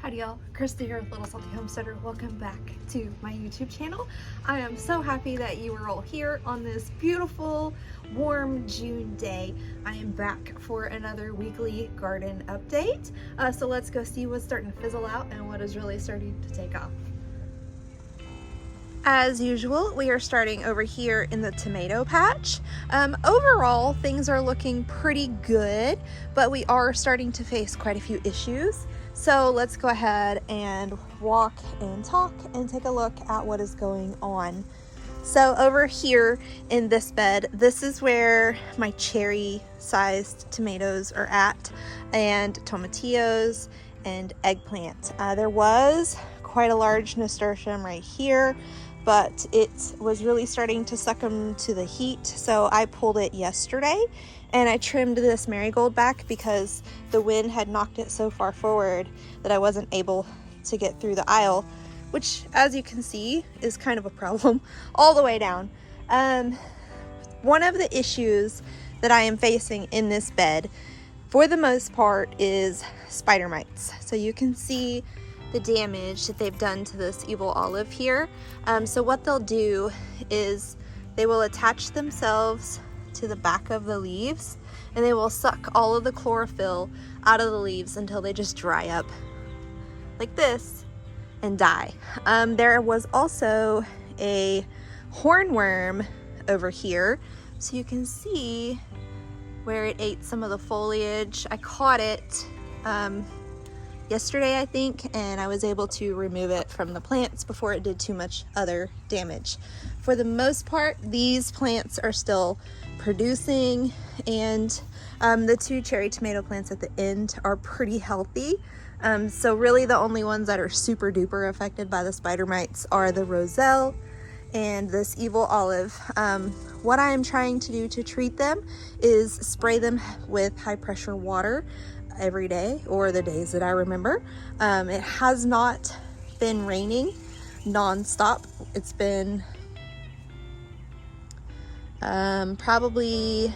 Howdy y'all, Christi here with Little Salty Homesteader. Welcome back to my YouTube channel. I am so happy that you are all here on this beautiful, warm June day. I am back for another weekly garden update. So let's go see what's starting to fizzle out and what is really starting to take off. As usual, we are starting over here in the tomato patch. Overall, things are looking pretty good, but we are starting to face quite a few issues. So let's go ahead and walk and talk and take a look at what is going on. So over here in this bed, this is where my cherry-sized tomatoes are at, and tomatillos and eggplant. There was quite a large nasturtium right here, but it was really starting to succumb to the heat, so I pulled it yesterday and I trimmed this marigold back because the wind had knocked it so far forward that I wasn't able to get through the aisle, which, as you can see, is kind of a problem all the way down. One of the issues that I am facing in this bed, for the most part, is spider mites. So you can see the damage that they've done to this evil olive here. So what they'll do is they will attach themselves to the back of the leaves and they will suck all of the chlorophyll out of the leaves until they just dry up like this and die. There was also a hornworm over here, so you can see where it ate some of the foliage. I caught it yesterday, I think, and I was able to remove it from the plants before it did too much other damage. For the most part, these plants are still producing, and the two cherry tomato plants at the end are pretty healthy. So really the only ones that are super duper affected by the spider mites are the roselle and this evil olive. What I am trying to do to treat them is spray them with high pressure water every day, or the days that I remember. It has not been raining non-stop. It's been probably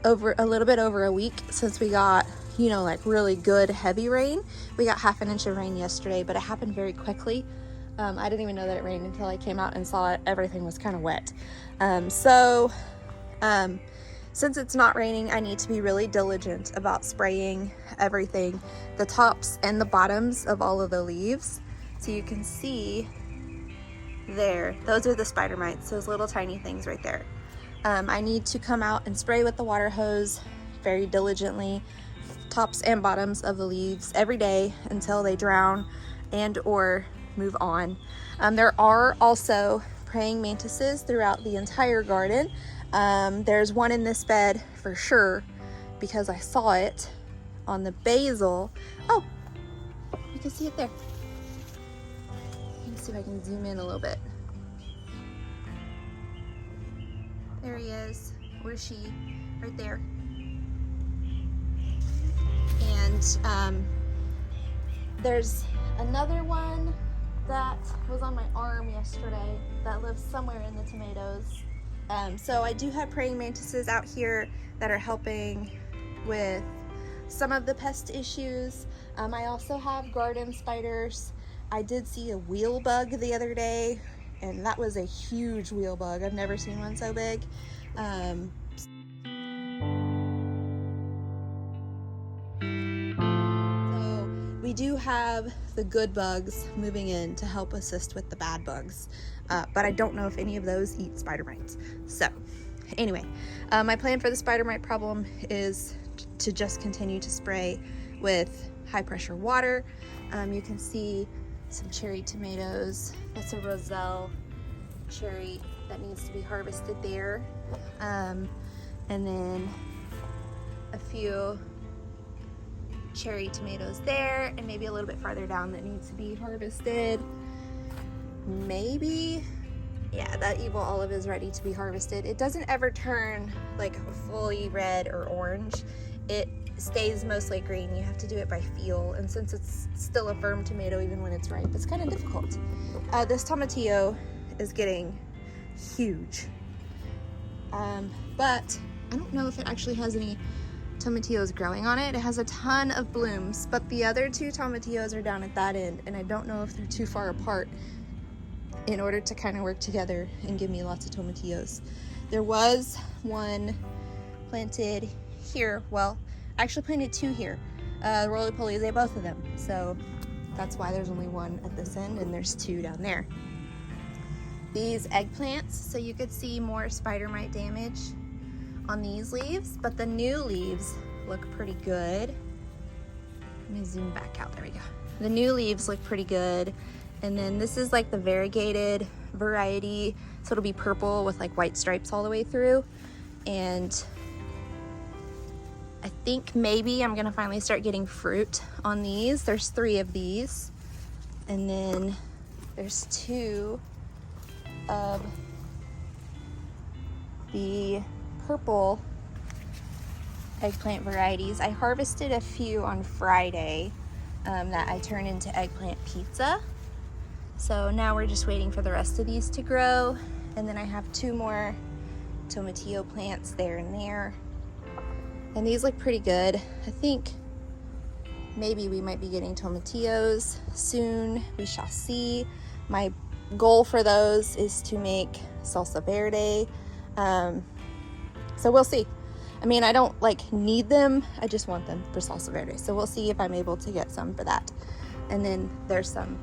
over a little bit over a week since we got, like really good heavy rain. We got half an inch of rain yesterday, but it happened very quickly. I didn't even know that it rained until I came out and saw it. Everything was kind of wet. Since it's not raining, I need to be really diligent about spraying everything, the tops and the bottoms of all of the leaves. So you can see there, those are the spider mites, those little tiny things right there. I need to come out and spray with the water hose very diligently, tops and bottoms of the leaves every day until they drown and or move on. There are also praying mantises throughout the entire garden. There's one in this bed for sure because I saw it on the basil. Oh, you can see it there. Let me see if I can zoom in a little bit. There he is. Where's she? Right there. And there's another one that was on my arm yesterday that lives somewhere in the tomatoes. So I do have praying mantises out here that are helping with some of the pest issues. I also have garden spiders. I did see a wheel bug the other day, and that was a huge wheel bug. I've never seen one so big. So we do have the good bugs moving in to help assist with the bad bugs. But I don't know if any of those eat spider mites. So anyway, my plan for the spider mite problem is to just continue to spray with high pressure water. You can see some cherry tomatoes. That's a roselle cherry that needs to be harvested there. And then a few cherry tomatoes there, and maybe a little bit farther down that needs to be harvested. Maybe, yeah, that evil olive is ready to be harvested. It doesn't ever turn like fully red or orange. It stays mostly green. You have to do it by feel, and since it's still a firm tomato even when it's ripe, it's kind of difficult. This tomatillo is getting huge, but I don't know if it actually has any tomatillos growing on it. It has a ton of blooms, but the other 2 tomatillos are down at that end, and I don't know if they're too far apart in order to kind of work together and give me lots of tomatillos. There was one planted here. Well, I actually planted 2 here. Roly-polies ate both of them, so that's why there's only 1 at this end and there's 2 down there. These eggplants, so you could see more spider mite damage on these leaves, but the new leaves look pretty good. Let me zoom back out, there we go. The new leaves look pretty good. And then this is like the variegated variety, so it'll be purple with like white stripes all the way through. And I think maybe I'm gonna finally start getting fruit on these. There's 3 of these, and then there's 2 of the purple eggplant varieties. I harvested a few on Friday that I turned into eggplant pizza. So now we're just waiting for the rest of these to grow. And then I have 2 more tomatillo plants there and there. And these look pretty good. I think maybe we might be getting tomatillos soon. We shall see. My goal for those is to make salsa verde. So we'll see. I mean, I don't like need them. I just want them for salsa verde. So we'll see if I'm able to get some for that. And then there's some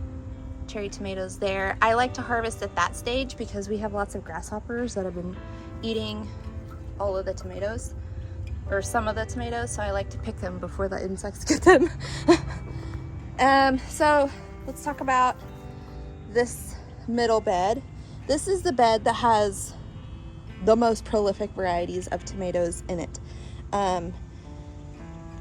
cherry tomatoes there. I like to harvest at that stage because we have lots of grasshoppers that have been eating all of the tomatoes, or some of the tomatoes, so I like to pick them before the insects get them. So let's talk about this middle bed. This is the bed that has the most prolific varieties of tomatoes in it.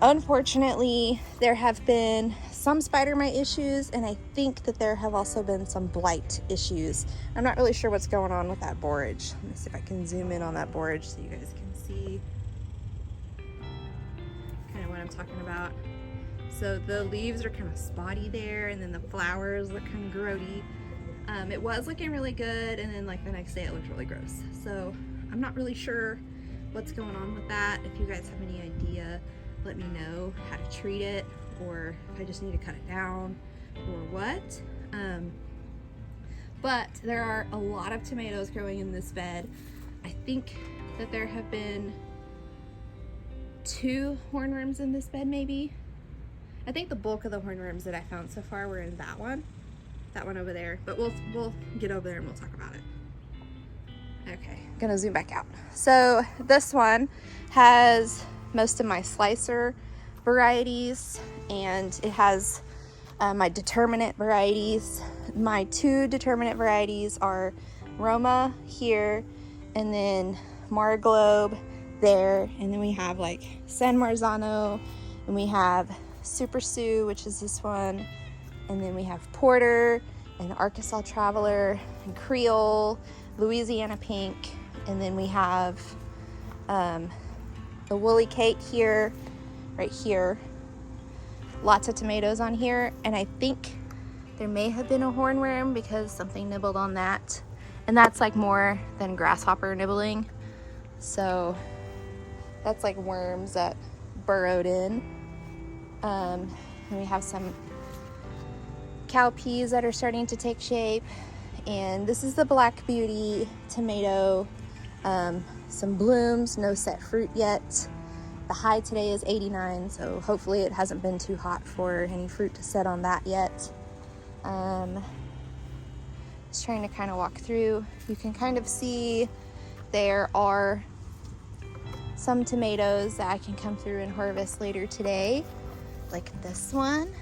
Unfortunately, there have been some spider mite issues, and I think that there have also been some blight issues. I'm not really sure what's going on with that borage. Let me see if I can zoom in on that borage so you guys can see kind of what I'm talking about. So the leaves are kind of spotty there, and then the flowers look kind of grody. It was looking really good, and then like the next day it looked really gross. So I'm not really sure what's going on with that. If you guys have any idea, let me know how to treat it, or if I just need to cut it down or what. But there are a lot of tomatoes growing in this bed. I think that there have been 2 hornworms in this bed, maybe. I think the bulk of the hornworms that I found so far were in that one over there, but we'll get over there and we'll talk about it. Okay, I'm gonna zoom back out. So this one has most of my slicer varieties, and it has my determinate varieties. My 2 determinate varieties are Roma here, and then Marglobe there, and then we have like San Marzano, and we have Super Sioux, which is this one, and then we have Porter and Arkansas Traveler and Creole, Louisiana Pink, and then we have the Woolly Cake here, right here. Lots of tomatoes on here, and I think there may have been a hornworm because something nibbled on that, and that's like more than grasshopper nibbling, so that's like worms that burrowed in. And we have some cow peas that are starting to take shape, and this is the Black Beauty tomato. Some blooms, no set fruit yet. The high today is 89, so hopefully it hasn't been too hot for any fruit to set on that yet. Just trying to kind of walk through. You can kind of see there are some tomatoes that I can come through and harvest later today, like this one.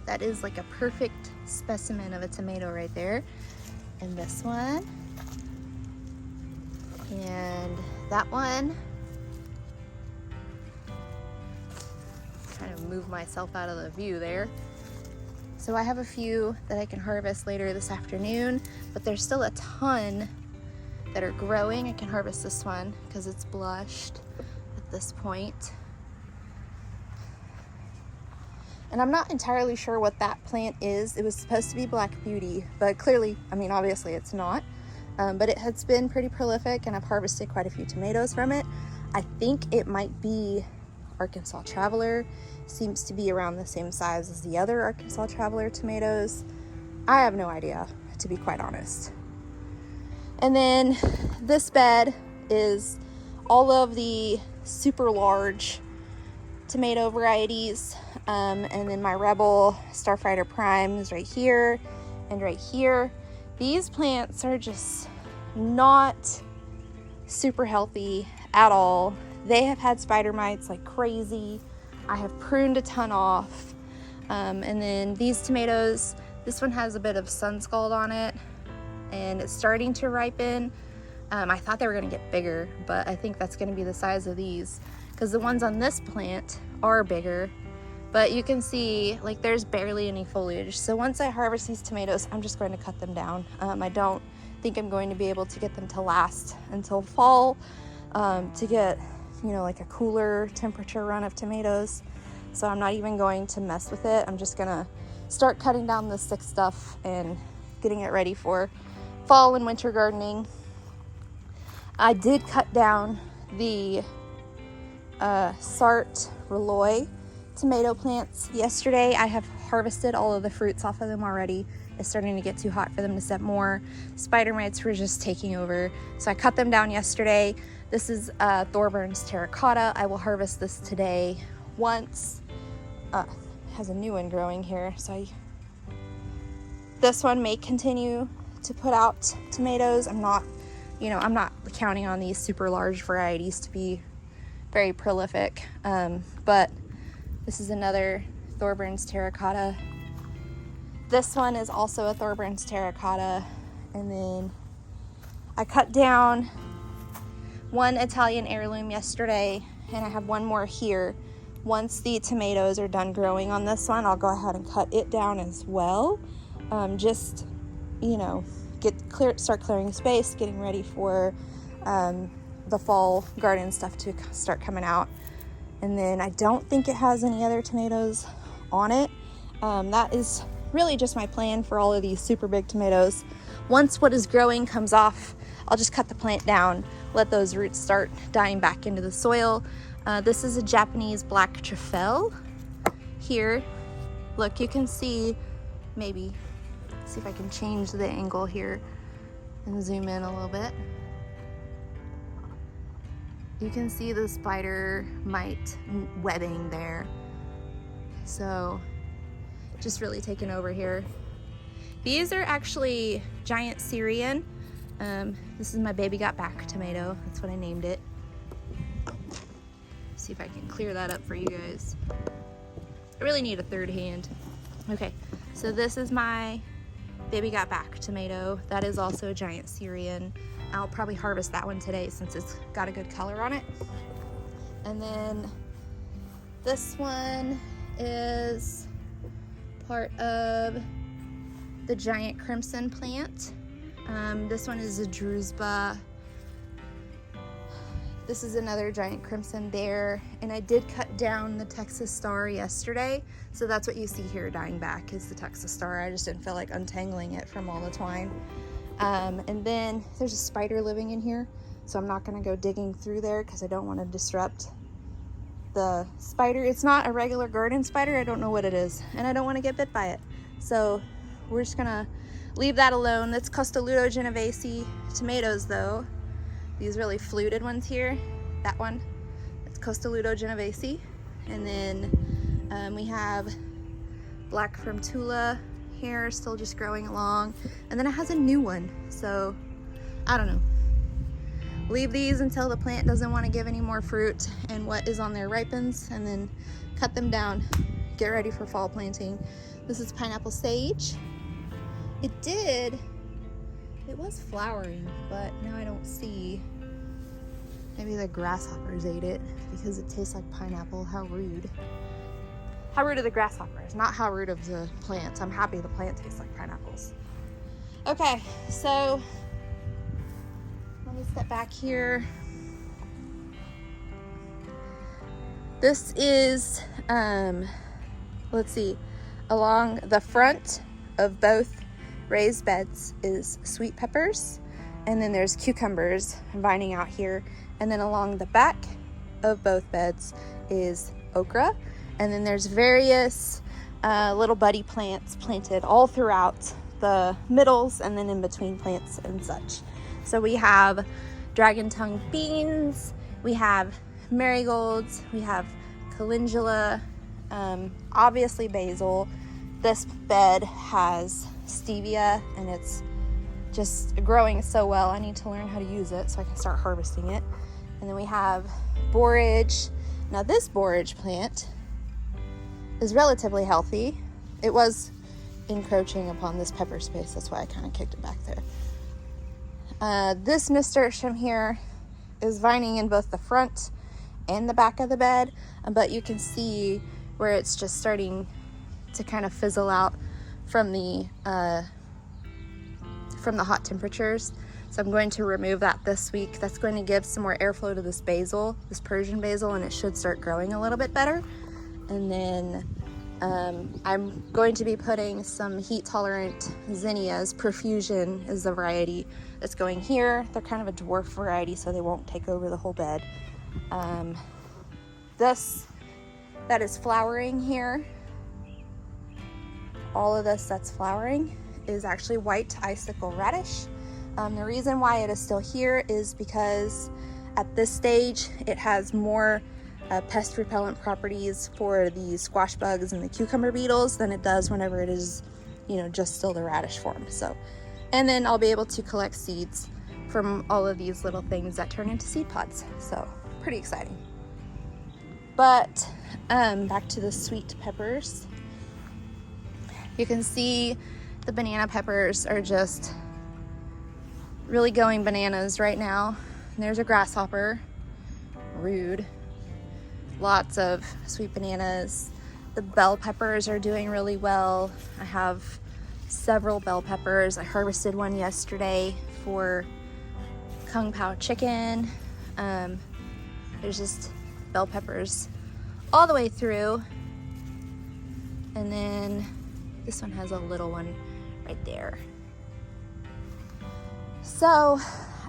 That is like a perfect specimen of a tomato right there. And this one. And that one. Kind of move myself out of the view there. So I have a few that I can harvest later this afternoon, but there's still a ton that are growing. I can harvest this one because it's blushed at this point. And I'm not entirely sure what that plant is. It was supposed to be Black Beauty, but clearly, I mean, obviously it's not. But it has been pretty prolific, and I've harvested quite a few tomatoes from it. I think it might be Arkansas Traveler. Seems to be around the same size as the other Arkansas Traveler tomatoes. I have no idea, to be quite honest. And then this bed is all of the super large tomato varieties. And then my Rebel Starfighter Prime is right here and right here. These plants are just not super healthy at all. They have had spider mites like crazy. I have pruned a ton off. And then these tomatoes, this one has a bit of sun scald on it and it's starting to ripen. I thought they were gonna get bigger, but I think that's gonna be the size of these because the ones on this plant are bigger, but you can see like there's barely any foliage. So once I harvest these tomatoes, I'm just going to cut them down. I don't think I'm going to be able to get them to last until fall to get, you know, like a cooler temperature run of tomatoes. So I'm not even going to mess with it. I'm just gonna start cutting down the sick stuff and getting it ready for fall and winter gardening. I did cut down the Sart Reloy tomato plants yesterday. I have harvested all of the fruits off of them already. It's starting to get too hot for them to set more. Spider mites were just taking over, so I cut them down yesterday. This is Thorburns terracotta. I will harvest this today. Once has a new one growing here, so this one may continue to put out tomatoes. I'm not counting on these super large varieties to be very prolific, but this is another Thorburns terracotta. This one is also a Thorburns terracotta. And then I cut down one Italian heirloom yesterday, and I have one more here. Once the tomatoes are done growing on this one, I'll go ahead and cut it down as well. Just, you know, start clearing space, getting ready for the fall garden stuff to start coming out. And then I don't think it has any other tomatoes on it. That is really just my plan for all of these super big tomatoes. Once what is growing comes off, I'll just cut the plant down, let those roots start dying back into the soil. This is a Japanese black truffle here. Look, you can see, maybe, see if I can change the angle here and zoom in a little bit. You can see the spider mite webbing there. So just really taking over here. These are actually giant Syrian. This is my baby got back tomato. That's what I named it. See if I can clear that up for you guys. I really need a third hand. Okay, so this is my baby got back tomato. That is also a giant Syrian. I'll probably harvest that one today since it's got a good color on it. And then this one is part of the giant crimson plant. This one is a drusba. This is another giant crimson there, and I did cut down the Texas star yesterday, so that's what you see here dying back is the Texas star. I just didn't feel like untangling it from all the twine. And then there's a spider living in here, so I'm not going to go digging through there because I don't want to disrupt the spider. It's not a regular garden spider. I don't know what it is, and I don't want to get bit by it. So we're just going to leave that alone. That's Costoluto Genovese tomatoes, though. These really fluted ones here. That one, it's Costoluto Genovese. And then we have Black from Tula here, still just growing along. And then it has a new one, so I don't know. Leave these until the plant doesn't want to give any more fruit and what is on there ripens, and then cut them down, get ready for fall planting. This is pineapple sage. It was flowering, but now I don't see. Maybe the grasshoppers ate it because it tastes like pineapple. How rude. How rude of the grasshoppers, not how rude of the plants. I'm happy the plant tastes like pineapples. Okay, so let me step back here. This is, let's see, along the front of both raised beds is sweet peppers, and then there's cucumbers vining out here, and then along the back of both beds is okra. And then there's various little buddy plants planted all throughout the middles and then in between plants and such. So we have dragon tongue beans, we have marigolds, we have calendula, obviously basil. This bed has stevia and it's just growing so well. I need to learn how to use it so I can start harvesting it. And then we have borage. Now this borage plant is relatively healthy. It was encroaching upon this pepper space, that's why I kind of kicked it back there. This nasturtium here is vining in both the front and the back of the bed, but you can see where it's just starting to kind of fizzle out from the hot temperatures. So I'm going to remove that this week. That's going to give some more airflow to this basil, this Persian basil, and it should start growing a little bit better. And then I'm going to be putting some heat tolerant zinnias. Profusion is the variety that's going here. They're kind of a dwarf variety, so they won't take over the whole bed. This that is flowering here, all of this that's flowering is actually white icicle radish. The reason why it is still here is because at this stage it has more pest repellent properties for the squash bugs and the cucumber beetles than it does whenever it is, just still the radish form. So, and then I'll be able to collect seeds from all of these little things that turn into seed pods. So pretty exciting. But back to the sweet peppers. You can see the banana peppers are just really going bananas right now. And there's a grasshopper, rude. Lots of sweet bananas. The bell peppers are doing really well. I have several bell peppers. I harvested one yesterday for Kung Pao chicken. There's just bell peppers all the way through. And then this one has a little one right there. So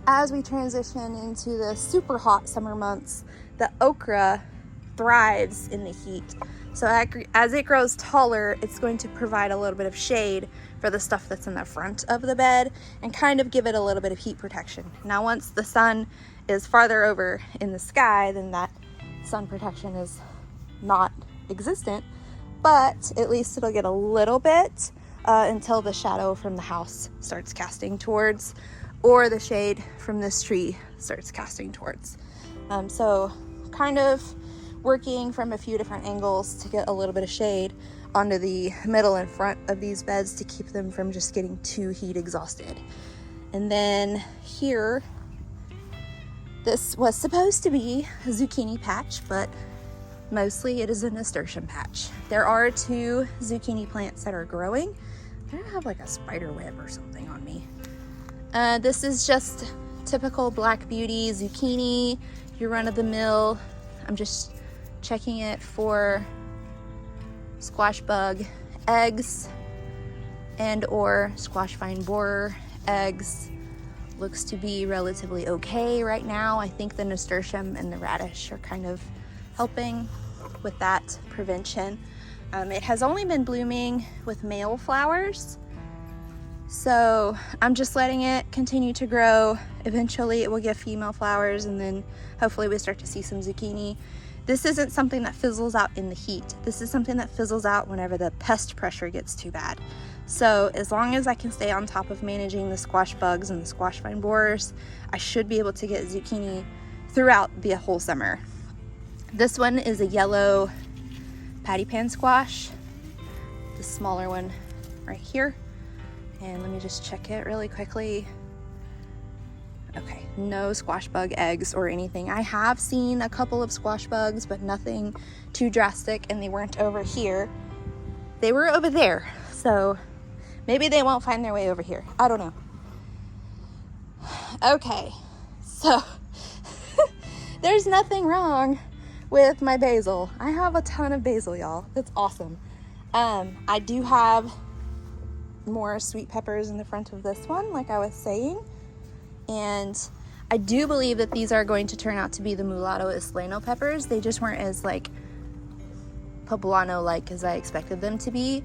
as we transition into the super hot summer months, the okra thrives in the heat. So as it grows taller, it's going to provide a little bit of shade for the stuff that's in the front of the bed and kind of give it a little bit of heat protection. Now, once the sun is farther over in the sky, then that sun protection is not existent, but at least it'll get a little bit until the shadow from the house starts casting towards, or the shade from this tree starts casting towards. So kind of working from a few different angles to get a little bit of shade onto the middle and front of these beds to keep them from just getting too heat exhausted. And then here, this was supposed to be a zucchini patch, but mostly it is a nasturtium patch. There are 2 zucchini plants that are growing. I don't have like a spider web or something on me. This is just typical Black Beauty zucchini, your run-of-the-mill. I'm just checking it for squash bug eggs and or squash vine borer eggs. Looks to be relatively okay right now. I think the nasturtium and the radish are kind of helping with that prevention. It has only been blooming with male flowers, so I'm just letting it continue to grow. Eventually it will give female flowers, and then hopefully we start to see some zucchini. This isn't something that fizzles out in the heat. This is something that fizzles out whenever the pest pressure gets too bad. So as long as I can stay on top of managing the squash bugs and the squash vine borers, I should be able to get zucchini throughout the whole summer. This one is a yellow patty pan squash, the smaller one right here. And let me just check it really quickly. Okay, no squash bug eggs or anything. I have seen a couple of squash bugs, but nothing too drastic, and they weren't over here. They were over there, so maybe they won't find their way over here. I don't know. Okay, so there's nothing wrong with my basil. I have a ton of basil, y'all. That's awesome. I do have more sweet peppers in the front of this one, like I was saying. And I do believe that these are going to turn out to be the mulatto isleno peppers. They just weren't as like poblano-like as I expected them to be.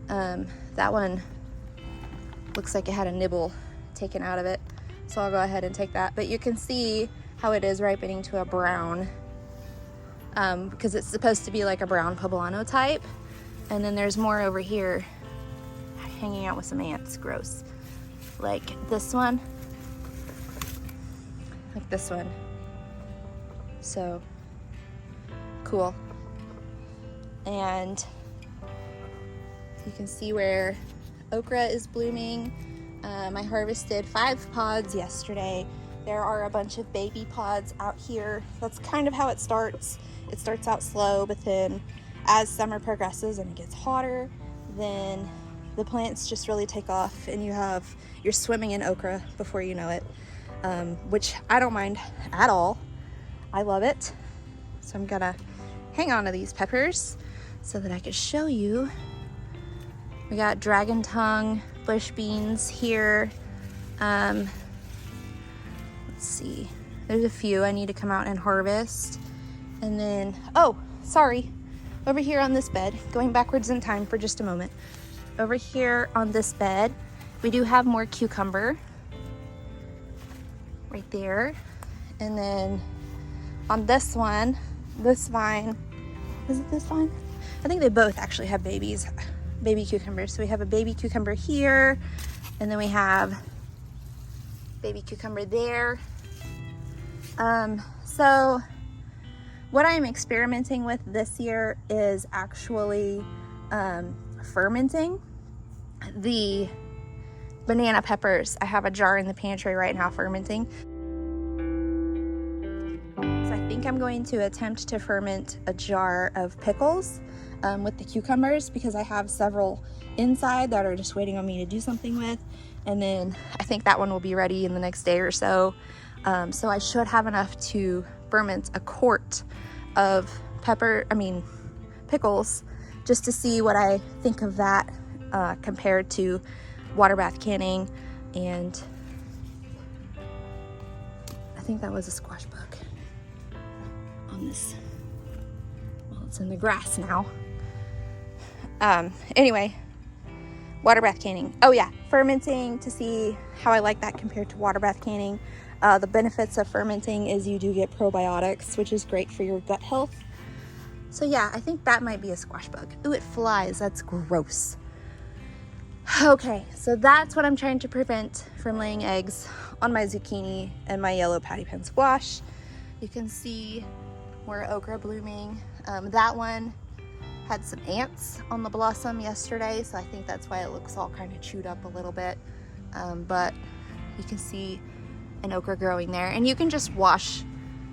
That one looks like it had a nibble taken out of it, so I'll go ahead and take that. But you can see how it is ripening to a brown, because it's supposed to be like a brown poblano type. And then there's more over here hanging out with some ants. Gross. Like this one. Like this one. So cool. And you can see where okra is blooming. I harvested 5 pods yesterday. There are a bunch of baby pods out here. That's kind of how it starts. It starts out slow, but then as summer progresses and it gets hotter, then the plants just really take off, and you're swimming in okra before you know it, which I don't mind at all. I love it. So I'm gonna hang on to these peppers so that I can show you. We got dragon tongue, bush beans here. Let's see, there's a few I need to come out and harvest. And then, oh, sorry, over here on this bed, going backwards in time for just a moment. Over here on this bed, we do have more cucumber right there. And then on this one, this vine, is it this vine? I think they both actually have baby cucumbers. So we have a baby cucumber here, and then we have baby cucumber there. So what I'm experimenting with this year is actually fermenting the banana peppers. I have a jar in the pantry right now fermenting. So I think I'm going to attempt to ferment a jar of pickles with the cucumbers, because I have several inside that are just waiting on me to do something with. And then I think that one will be ready in the next day or so. So I should have enough to ferment a quart of pickles, just to see what I think of that compared to water bath canning. And I think that was a squash bug on this. Well, it's in the grass now. Anyway, water bath canning. Oh yeah, fermenting to see how I like that compared to water bath canning. The benefits of fermenting is you do get probiotics, which is great for your gut health. So yeah, I think that might be a squash bug. Ooh, it flies. That's gross. Okay, so that's what I'm trying to prevent from laying eggs on my zucchini and my yellow patty pan squash. You can see more okra blooming. That one had some ants on the blossom yesterday, so I think that's why it looks all kind of chewed up a little bit. But you can see an okra growing there, and you can just wash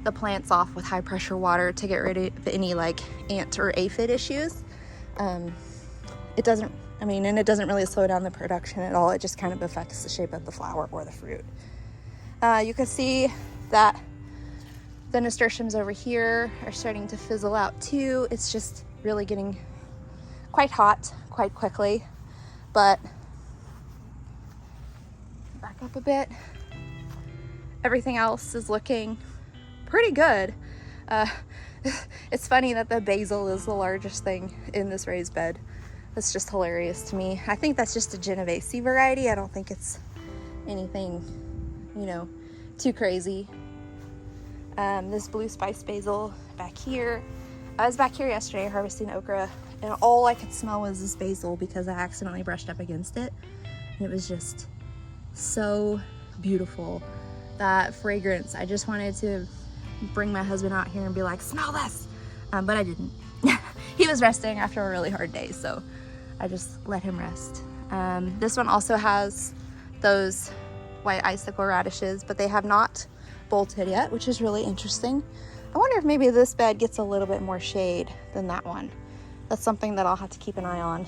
the plants off with high pressure water to get rid of any like ant or aphid issues. It doesn't really slow down the production at all. It just kind of affects the shape of the flower or the fruit. You can see that the nasturtiums over here are starting to fizzle out too. It's just really getting quite hot quite quickly. But back up a bit. Everything else is looking pretty good. It's funny that the basil is the largest thing in this raised bed. That's just hilarious to me. I think that's just a Genovese variety. I don't think it's anything, too crazy. This blue spice basil back here. I was back here yesterday harvesting okra, and all I could smell was this basil because I accidentally brushed up against it. And it was just so beautiful. That fragrance. I just wanted to bring my husband out here and be like, smell this. But I didn't. He was resting after a really hard day, so I just let him rest. This one also has those white icicle radishes, but they have not bolted yet, which is really interesting. I wonder if maybe this bed gets a little bit more shade than that one. That's something that I'll have to keep an eye on.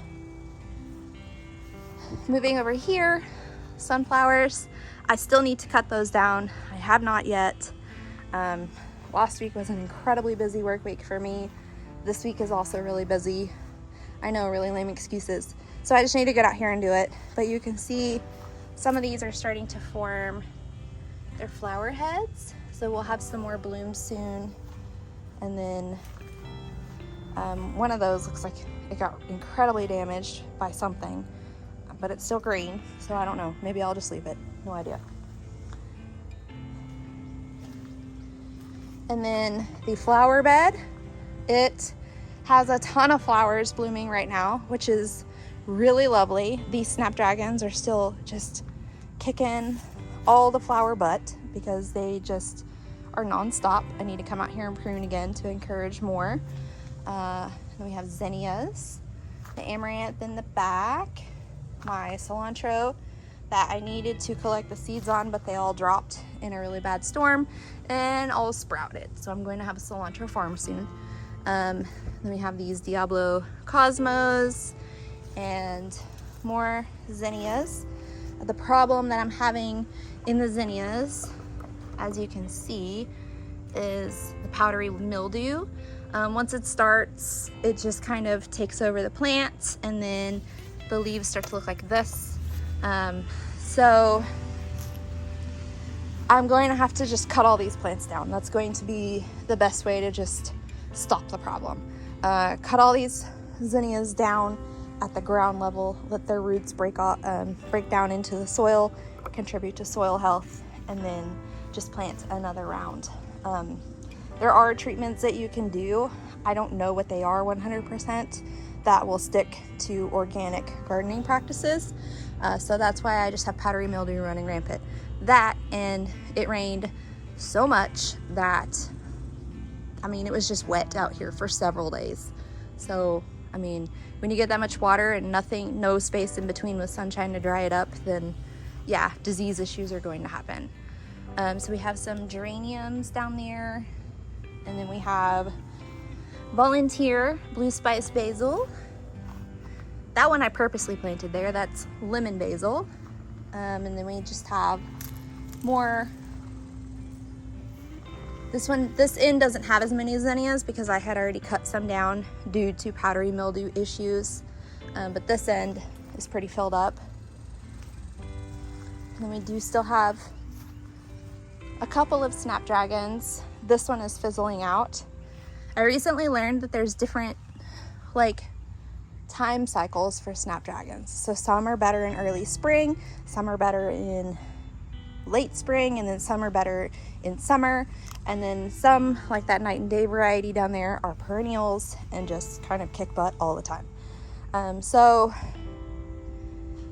Moving over here, sunflowers. I still need to cut those down. I have not yet. Last week was an incredibly busy work week for me. This week is also really busy. I know, really lame excuses. So I just need to get out here and do it. But you can see some of these are starting to form They're flower heads, so we'll have some more blooms soon. And then one of those looks like it got incredibly damaged by something, but it's still green, so I don't know. Maybe I'll just leave it. No idea. And then the flower bed, it has a ton of flowers blooming right now, which is really lovely. These snapdragons are still just kicking all the flower butt because they just are nonstop. I need to come out here and prune again to encourage more. Then we have zinnias, the amaranth in the back, my cilantro that I needed to collect the seeds on, but they all dropped in a really bad storm and all sprouted. So I'm going to have a cilantro farm soon. Then we have these Diablo Cosmos and more zinnias. The problem that I'm having in the zinnias, as you can see, is the powdery mildew. Once it starts, it just kind of takes over the plant, and then the leaves start to look like this. So I'm going to have to just cut all these plants down. That's going to be the best way to just stop the problem. Cut all these zinnias down at the ground level, let their roots break down into the soil, contribute to soil health, and then just plant another round. There are treatments that you can do. I don't know what they are 100%, that will stick to organic gardening practices. So that's why I just have powdery mildew running rampant. That, and it rained so much that, I mean, it was just wet out here for several days. So, I mean, when you get that much water and no space in between with sunshine to dry it up, then yeah, disease issues are going to happen. So we have some geraniums down there, and then we have volunteer blue spice basil. That one I purposely planted there. That's lemon basil. And then we just have more. This end doesn't have as many zinnias because I had already cut some down due to powdery mildew issues. But this end is pretty filled up. And then we do still have a couple of snapdragons. This one is fizzling out. I recently learned that there's different time cycles for snapdragons. So some are better in early spring, some are better in late spring, and then some are better in summer. And then some, like that night and day variety down there, are perennials and just kind of kick butt all the time. So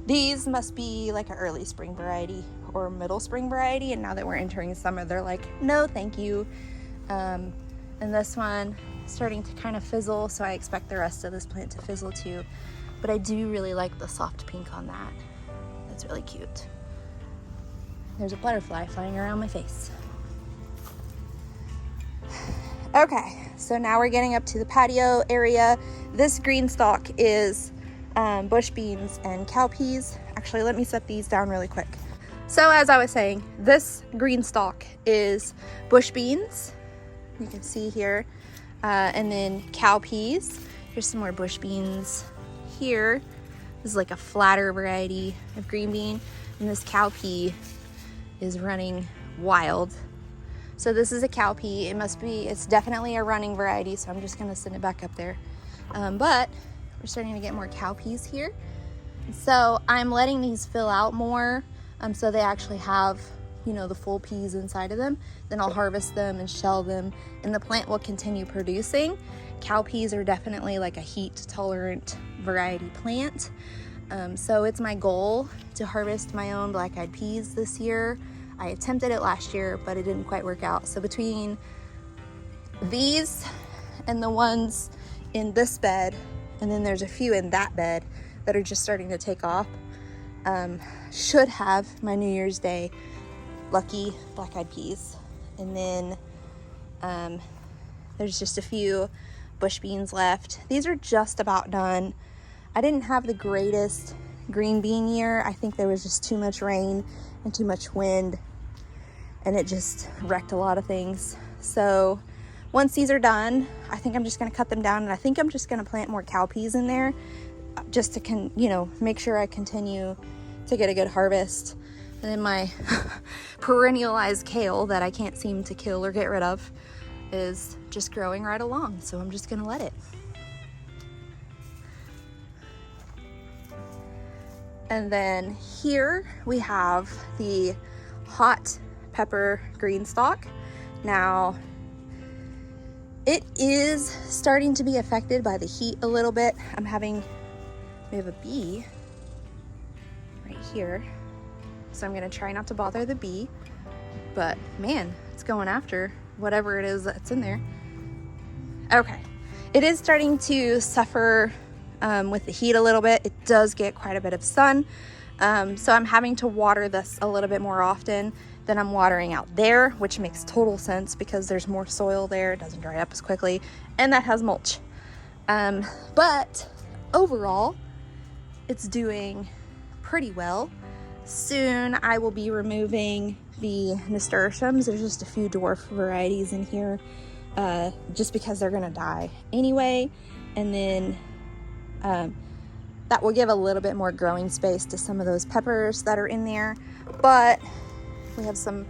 these must be like an early spring variety or middle spring variety, and now that we're entering summer, they're like, no thank you. And this one is starting to kind of fizzle, so I expect the rest of this plant to fizzle too. But I do really like the soft pink on that. That's really cute. There's a butterfly flying around my face. Okay, so now we're getting up to the patio area. This green stalk is bush beans and cowpeas. Actually, let me set these down really quick. So as I was saying, this green stalk is bush beans. You can see here, and then cowpeas. Here's some more bush beans here. This is like a flatter variety of green bean, and this cowpea is running wild. So this is a cowpea. It's definitely a running variety, so I'm just gonna send it back up there. But we're starting to get more cowpeas here. So I'm letting these fill out more, so they actually have, the full peas inside of them. Then I'll harvest them and shell them, and the plant will continue producing. Cowpeas are definitely like a heat tolerant variety plant. So it's my goal to harvest my own black-eyed peas this year. I attempted it last year, but it didn't quite work out. So between these and the ones in this bed, and then there's a few in that bed that are just starting to take off, should have my New Year's Day lucky black-eyed peas. And then there's just a few bush beans left. These are just about done. I didn't have the greatest green bean year. I think there was just too much rain and too much wind, and it just wrecked a lot of things. So once these are done, I think I'm just going to cut them down, and I think I'm just going to plant more cowpeas in there just to make sure I continue to get a good harvest. And then my perennialized kale that I can't seem to kill or get rid of is just growing right along. So I'm just gonna let it. And then here we have the hot pepper green stalk. Now, it is starting to be affected by the heat a little bit. We have a bee right here. So I'm gonna try not to bother the bee, but man, it's going after whatever it is that's in there. Okay, it is starting to suffer with the heat a little bit. It does get quite a bit of sun. So I'm having to water this a little bit more often than I'm watering out there, which makes total sense because there's more soil there. It doesn't dry up as quickly, and that has mulch. But overall, it's doing pretty well. Soon I will be removing the nasturtiums. There's just a few dwarf varieties in here, just because they're gonna die anyway. And then that will give a little bit more growing space to some of those peppers that are in there. But we have some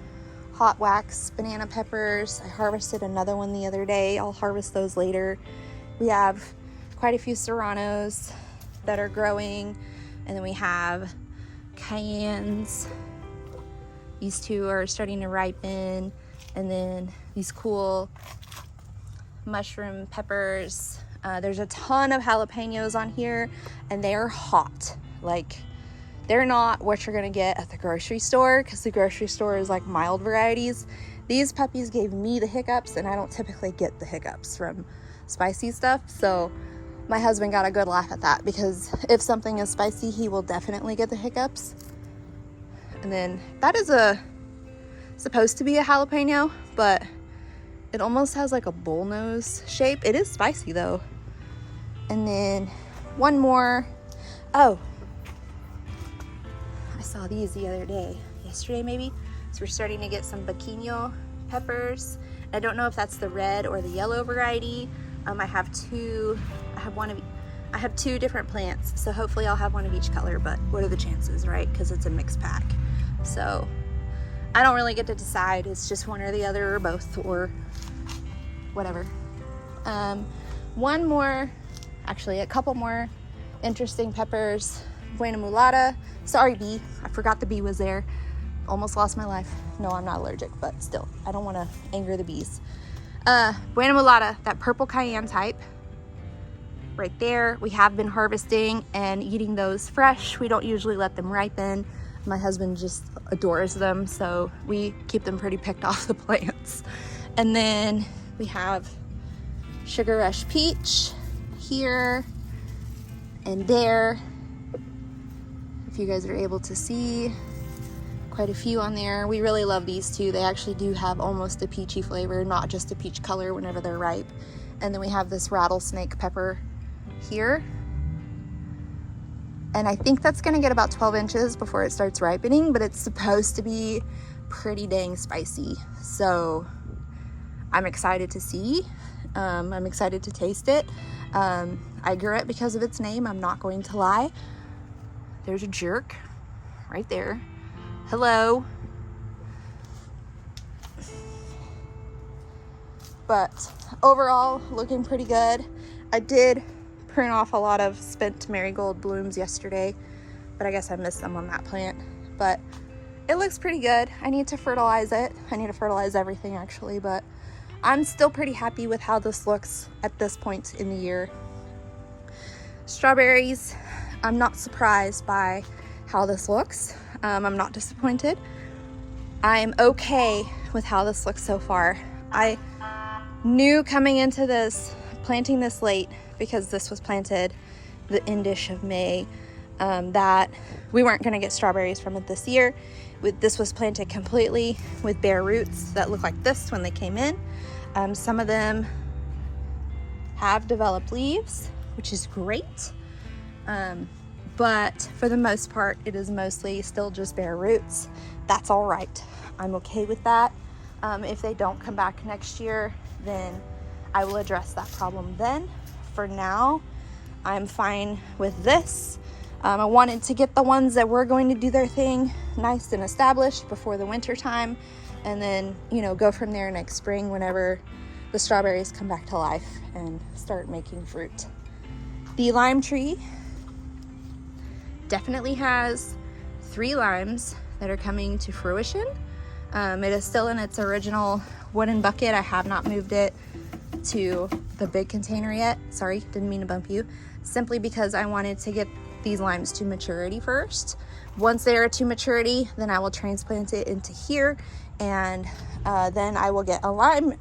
hot wax banana peppers. I harvested another one the other day. I'll harvest those later. We have quite a few serranos that are growing, and then we have cayennes. These two are starting to ripen, and then these cool mushroom peppers. There's a ton of jalapenos on here, and they are hot. Like, they're not what you're gonna get at the grocery store, because the grocery store is like mild varieties. These puppies gave me the hiccups, and I don't typically get the hiccups from spicy stuff. So my husband got a good laugh at that, because if something is spicy, he will definitely get the hiccups. And then that is supposed to be a jalapeno, but it almost has like a bullnose shape. It is spicy though. And then one more. Oh, I saw these the other day, yesterday maybe. So we're starting to get some Baquino peppers. I don't know if that's the red or the yellow variety. I have two different plants, so hopefully I'll have one of each color, but what are the chances, right? Because it's a mixed pack. So I don't really get to decide. It's just one or the other, or both, or whatever. A couple more interesting peppers. Buena mulata. Sorry, bee. I forgot the bee was there. Almost lost my life. No, I'm not allergic, but still, I don't want to anger the bees. Buena mulata, that purple cayenne type. Right there. We have been harvesting and eating those fresh. We don't usually let them ripen. My husband just adores them, so we keep them pretty picked off the plants. And then we have Sugar Rush Peach here and there. If you guys are able to see, quite a few on there. We really love these two. They actually do have almost a peachy flavor, not just a peach color whenever they're ripe. And then we have this rattlesnake pepper here. And I think that's gonna get about 12 inches before it starts ripening, but it's supposed to be pretty dang spicy. So I'm excited to see. I'm excited to taste it. I grew it because of its name, I'm not going to lie. There's a jerk right there. Hello. But overall, looking pretty good. I did prune off a lot of spent marigold blooms yesterday, but I guess I missed them on that plant. But it looks pretty good. I need to fertilize it. I need to fertilize everything actually, but I'm still pretty happy with how this looks at this point in the year. Strawberries, I'm not surprised by how this looks. I'm not disappointed. I'm okay with how this looks so far. I knew coming into this, planting this late, because this was planted the endish of May, that we weren't gonna get strawberries from it this year. This was planted completely with bare roots that look like this when they came in. Some of them have developed leaves, which is great. But for the most part, it is mostly still just bare roots. That's all right. I'm okay with that. If they don't come back next year, then I will address that problem then. For now, I'm fine with this. I wanted to get the ones that were going to do their thing nice and established before the winter time, and then, you know, go from there next spring whenever the strawberries come back to life and start making fruit. The lime tree definitely has 3 limes that are coming to fruition. It is still in its original wooden bucket. I have not moved it to the big container yet. Sorry, didn't mean to bump you. Simply because I wanted to get these limes to maturity first. Once they are to maturity, then I will transplant it into here, and then I will get a lemon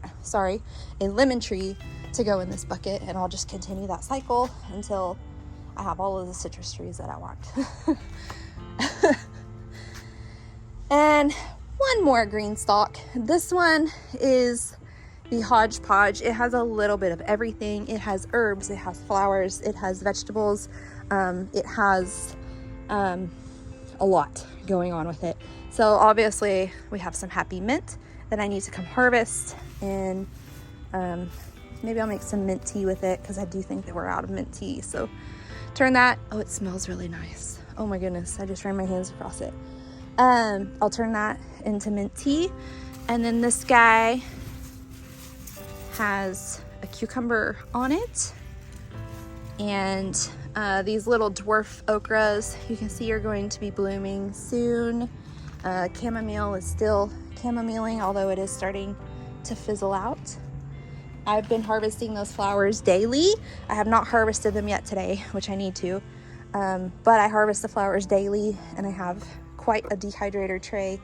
tree to go in this bucket, and I'll just continue that cycle until I have all of the citrus trees that I want. And one more green stalk. This one is the hodgepodge. It has a little bit of everything. It has herbs, it has flowers, it has vegetables, it has a lot going on with it. So obviously we have some happy mint that I need to come harvest, and maybe I'll make some mint tea with it, because I do think that we're out of mint tea. So turn that. Oh, it smells really nice. Oh my goodness, I just ran my hands across it. I'll turn that into mint tea. And then this guy has a cucumber on it, and these little dwarf okras, you can see, are going to be blooming soon. Chamomile is still chamomiling, although it is starting to fizzle out. I've been harvesting those flowers daily. I have not harvested them yet today, which I need to, but I harvest the flowers daily, and I have quite a dehydrator tray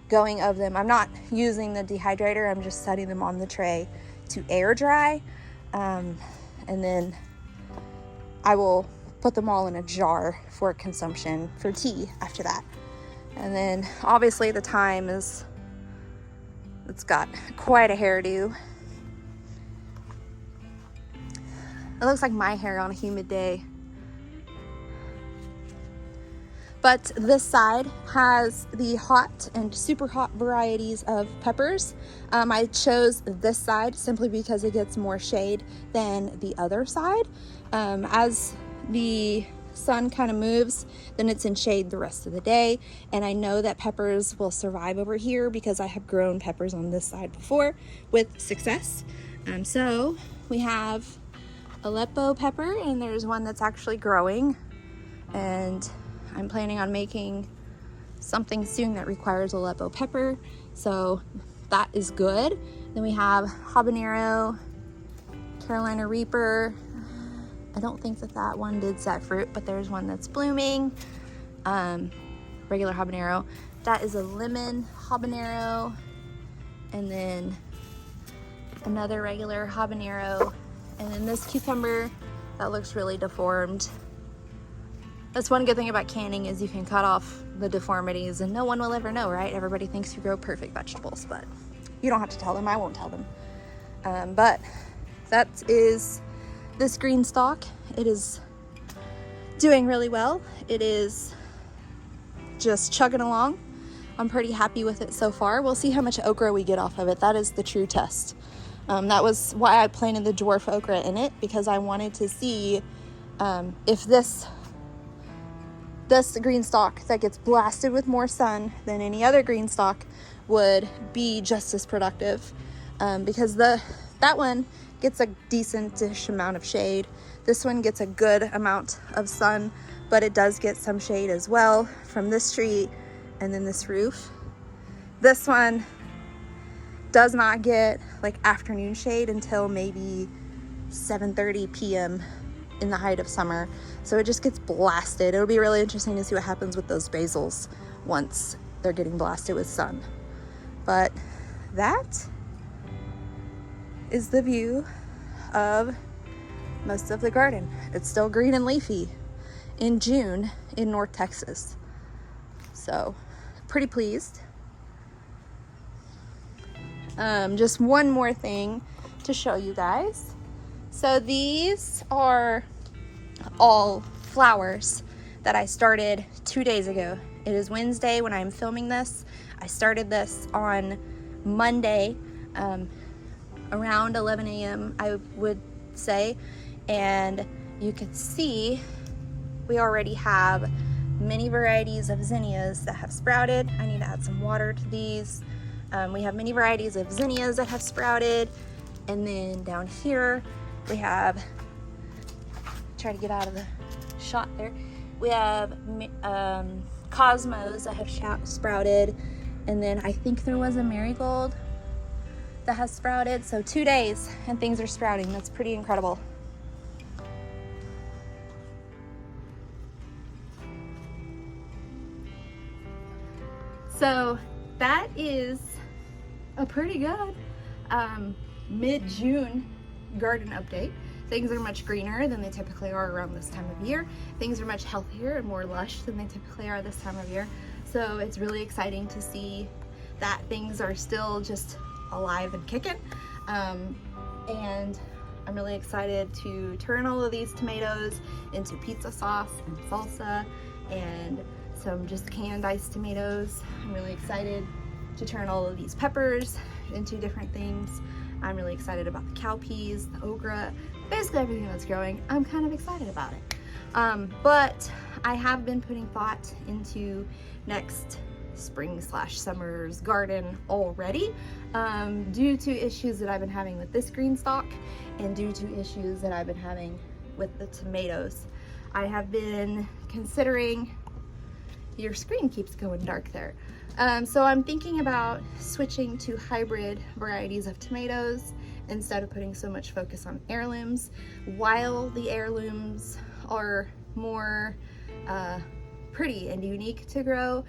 going of them. I'm not using the dehydrator, I'm just setting them on the tray to air dry, and then I will put them all in a jar for consumption for tea after that. And then obviously the thyme it's got quite a hairdo. It looks like my hair on a humid day. But this side has the hot and super hot varieties of peppers. I chose this side simply because it gets more shade than the other side. As the sun kind of moves, then it's in shade the rest of the day. And I know that peppers will survive over here because I have grown peppers on this side before with success. So we have Aleppo pepper, and there's one that's actually growing, and I'm planning on making something soon that requires Aleppo pepper, so that is good. Then we have habanero, Carolina Reaper. I don't think that one did set fruit, but there's one that's blooming. Regular habanero. That is a lemon habanero, and then another regular habanero, and then this cucumber that looks really deformed. That's one good thing about canning, is you can cut off the deformities and no one will ever know, right? Everybody thinks you grow perfect vegetables, but you don't have to tell them. I won't tell them. But that is this green stalk. It is doing really well. It is just chugging along. I'm pretty happy with it so far. We'll see how much okra we get off of it. That is the true test. That was why I planted the dwarf okra in it, because I wanted to see if this green stalk that gets blasted with more sun than any other green stalk would be just as productive, because that one gets a decentish amount of shade. This one gets a good amount of sun, but it does get some shade as well from this tree and then this roof. This one does not get like afternoon shade until maybe 7:30 p.m. in the height of summer, so it just gets blasted. It'll be really interesting to see what happens with those basils once they're getting blasted with sun. But that is the view of most of the garden. It's still green and leafy in June in North Texas, so pretty pleased. Just one more thing to show you guys. So these are all flowers that I started 2 days ago. It is Wednesday when I'm filming this. I started this on Monday around 11 a.m. I would say, and you can see We already have many varieties of zinnias that have sprouted. I need to add some water to these. We have many varieties of zinnias that have sprouted. And then down here, we have, try to get out of the shot there. We have cosmos that have sprouted. And then I think there was a marigold that has sprouted. So 2 days and things are sprouting. That's pretty incredible. So that is a pretty good mid-June garden update. Things are much greener than they typically are around this time of year. Things are much healthier and more lush than they typically are this time of year. So it's really exciting to see that things are still just alive and kicking. And I'm really excited to turn all of these tomatoes into pizza sauce and salsa and some just canned diced tomatoes. I'm really excited to turn all of these peppers into different things. I'm really excited about the cowpeas, the okra, basically everything that's growing. I'm kind of excited about it. But I have been putting thought into next spring/summer's garden already due to issues that I've been having with this green stalk and due to issues that I've been having with the tomatoes. I have been considering, your screen keeps going dark there. So I'm thinking about switching to hybrid varieties of tomatoes instead of putting so much focus on heirlooms. While the heirlooms are more pretty and unique to grow,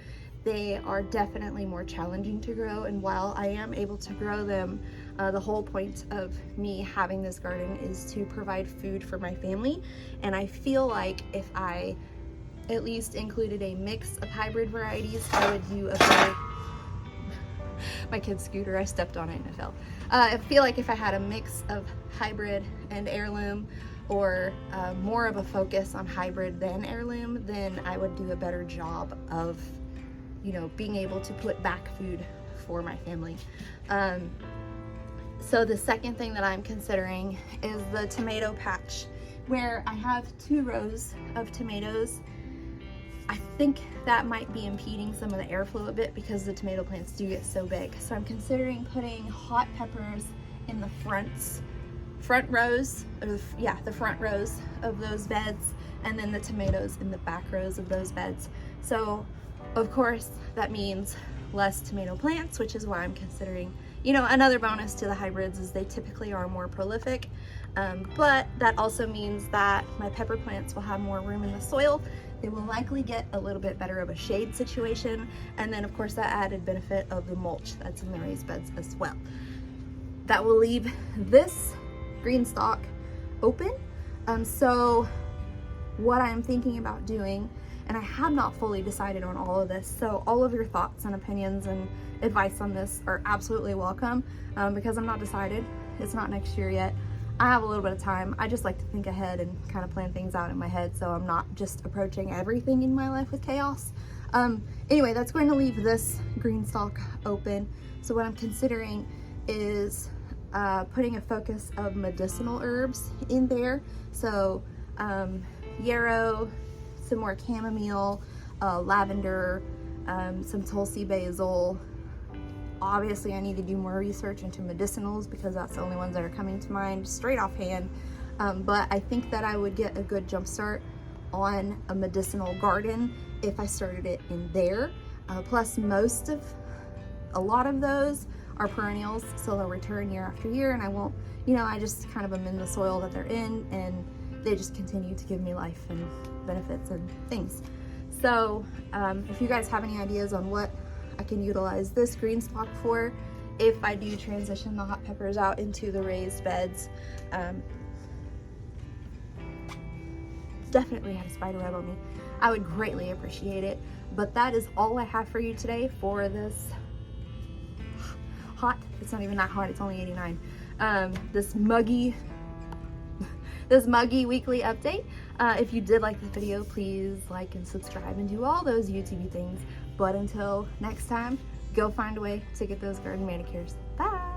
they are definitely more challenging to grow. And while I am able to grow them, the whole point of me having this garden is to provide food for my family. And I feel like if I at least included a mix of hybrid varieties, I would do a better, my kid's scooter, I stepped on it and it fell. I feel like if I had a mix of hybrid and heirloom, or more of a focus on hybrid than heirloom, then I would do a better job of, you know, being able to put back food for my family. So the second thing that I'm considering is the tomato patch, where I have 2 rows of tomatoes. I think that might be impeding some of the airflow a bit because the tomato plants do get so big. So I'm considering putting hot peppers in the front rows, or the front rows of those beds, and then the tomatoes in the back rows of those beds. So of course that means less tomato plants, which is why I'm considering, you know, another bonus to the hybrids is they typically are more prolific. But that also means that my pepper plants will have more room in the soil. They will likely get a little bit better of a shade situation. And then of course that added benefit of the mulch that's in the raised beds as well. That will leave this green stalk open. So what I'm thinking about doing, and I have not fully decided on all of this, so all of your thoughts and opinions and advice on this are absolutely welcome, because I'm not decided. It's not next year yet. I have a little bit of time. I just like to think ahead and kind of plan things out in my head, so I'm not just approaching everything in my life with chaos. Anyway, that's going to leave this green stalk open. So what I'm considering is putting a focus of medicinal herbs in there. So yarrow, some more chamomile, lavender, some Tulsi basil. Obviously I need to do more research into medicinals because that's the only ones that are coming to mind straight offhand. But I think that I would get a good jump start on a medicinal garden if I started it in there. Plus a lot of those are perennials, so they'll return year after year, and I won't, you know, I just kind of amend the soil that they're in and they just continue to give me life and benefits and things. So if you guys have any ideas on what I can utilize this green stalk for, if I do transition the hot peppers out into the raised beds, definitely had a spider web on me, I would greatly appreciate it. But that is all I have for you today for this hot, it's not even that hot, it's only 89, this muggy weekly update. If you did like this video, please like and subscribe and do all those YouTube things. But until next time, go find a way to get those garden manicures. Bye!